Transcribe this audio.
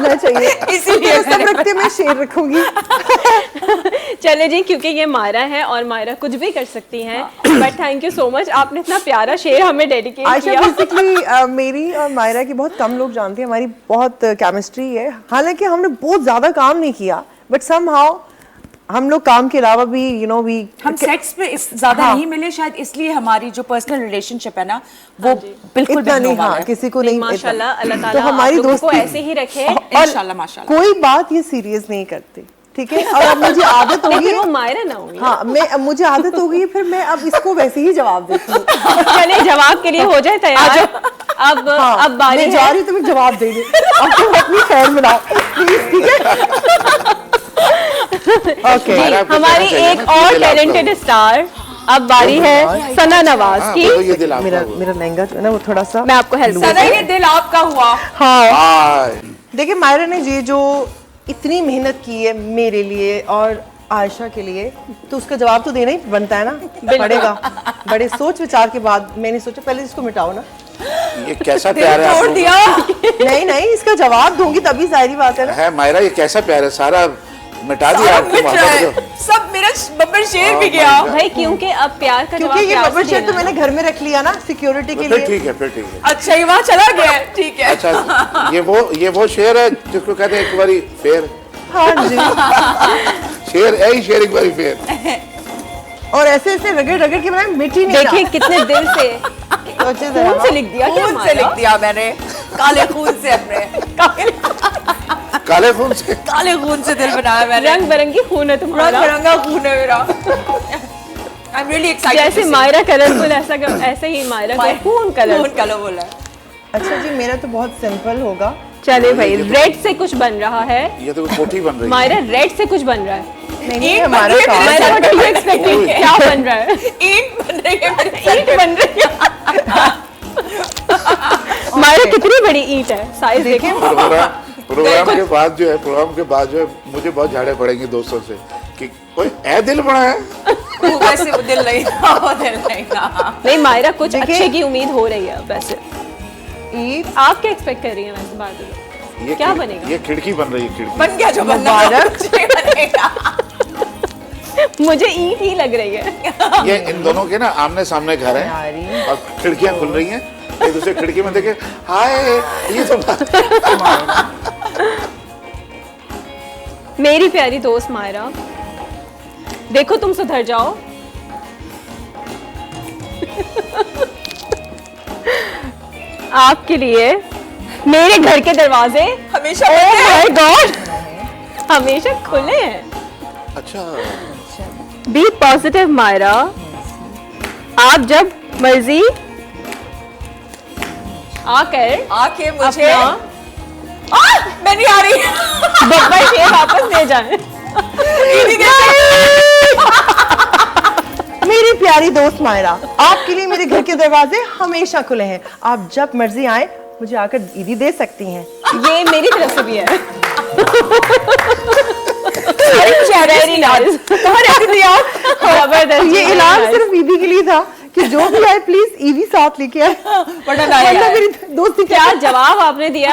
होना चाहिए, इसीलिए सब रखते मैं शेर रखूंगी। चले जी, क्योंकि ये मायरा है और मायरा कुछ भी कर सकती हैं, but thank you so much, आपने इतना प्यारा शेर हमें डेडिकेट आयशा किया। बेसिकली मेरी और मायरा की बहुत कम लोग जानते हैं, हमारी बहुत केमिस्ट्री है। हालांकि हमने बहुत ज्यादा काम नहीं किया, बट समहाउ हम लोग काम के अलावा भी वी हम सेक्स पे ज्यादा नहीं मिले शायद, इसलिए हमारी जो पर्सनल रिलेशनशिप है ना वो बिल्कुल इतना नहीं, वाला हाँ है। किसी को नहीं, माशाल्लाह, अल्लाह तो ताला हमारी आप लोगों को दोस्ती ऐसे ही रखे। इंशाल्लाह माशाल्लाह। कोई बात ये सीरियस नहीं करते, ठीक है। और अब मुझे आदत हो गई, लेकिन वो मायरा ना हुई। हाँ मुझे आदत हो गई, फिर मैं अब इसको वैसे ही जवाब देती हूँ। चले जवाब के लिए हो जाए तैयार। अब बारी मैं जा रही हूँ, तुम्हें जवाब दे दे, अब तुम अपनी खैर बनाओ प्लीज, ठीक है। ओके, हमारी एक और टैलेंटेड स्टार, अब बारी है सना नवाज की। मेरा लहंगा जो है ना वो थोड़ा सा, मैं आपको हेल्प सना ये दिल आपका हुआ। हाँ देखिए, मायरा ने ये जो इतनी मेहनत की है मेरे लिए और आयशा के लिए, तो उसका जवाब तो देना ही बनता है ना, पड़ेगा। बड़े सोच विचार के बाद मैंने सोचा पहले इसको मिटाओ ना। ये कैसा प्यार है, तोड़ दिया। नहीं इसका जवाब दूंगी तभी जाहिर बात है ना। है मायरा, ये कैसा प्यार है, सारा मिटा दिया आपकी मोहब्बत को। सब मेरा बब्बर शेर भी गया भाई, क्योंकि अब प्यार का जवाब क्योंकि ये प्यार से बब्बर शेर तो देना मैंने घर में रख लिया ना सिक्योरिटी के फिर लिए। ठीक है, फिर ठीक है। अच्छा ये वहाँ चला गया, ठीक है। अच्छा ये वो शेर है जिसको कहते हैं एक बारी फेर, हाँ जी। शेर है ही शेर, एक बारी फेर। और ऐसे ऐसे रगड़ रगड़ के बनाए, मिट्टी नहीं देखिए कितने दिल से, सोचे खून से लिख दिया क्या खून से मायरा? लिख दिया मैंने, काले खून से अपने काले खून से, काले खून से दिल बनाया मैंने। रंग बिरंगी खून है रंग तुम्हारा, बिरंगा खून है मेरा। I'm really excited जैसे to see. मायरा कलरफुल ऐसे ही मायरा का खून कलर। खून कलरफुल है। अच्छा जी, मेरा तो बहुत सिंपल होगा। चले भाई, रेड से कुछ बन रहा है, ये तो कोठी बन रही है। मायरा रेड से कुछ बन रहा है। नहीं ईंट हमारा बन रही है काम मायरा, है। what are you expecting? क्या बन रहा है? ईंट बन रही है मेरे सर ईंट पे। बन रही है। मायरा कितनी बड़ी ईंट है, साइज देखिए। प्रोग्राम के बाद जो है मुझे बहुत झाड़े पड़ेंगे दोस्तों से कि कोई ऐ दिल बना है। वो वैसे वो दिल नहीं था, वो दिल नहीं था। नहीं मायरा, कुछ देखिए। अच्छे की उम्मीद हो रही है वैसे। ईद आप क्या एक्सपेक्ट कर रही हैं वैसे बात में? ये क्या बनेगा? ये खिड़की बन रही है, खिड़की। बन गया जो बनना था, मुबारक। कुछ नहीं बनेगा। मुझे ईंट ही लग रही है। ये इन दोनों के ना आमने सामने घर है यारी। और खिड़कियां खुल रही हैं, एक दूसरे खिड़की में देखे हाय, ये तो मेरी प्यारी दोस्त मायरा, देखो तुम सुधर जाओ। आपके लिए मेरे घर के दरवाजे हमेशा ओह माय गॉड हमेशा खुले हैं। अच्छा। बी पॉजिटिव मायरा, आप जब मर्जी आकर आके मुझे अपना मैं नहीं आ रही। बब्बर शेर वापस ले जाए। मेरी प्यारी दोस्त मायरा, आपके लिए मेरे घर के दरवाजे हमेशा खुले हैं। आप जब मर्जी आए मुझे आकर ईदी दे सकती हैं। ये मेरी तरफ से भी है। Very nice. जबरदस्त। ये ऐलान सिर्फ ईदी के लिए था कि जो भी आए प्लीज ईदी साथ लेके आए, बड़ा वरना मेरी दोस्ती क्या जवाब आपने दिया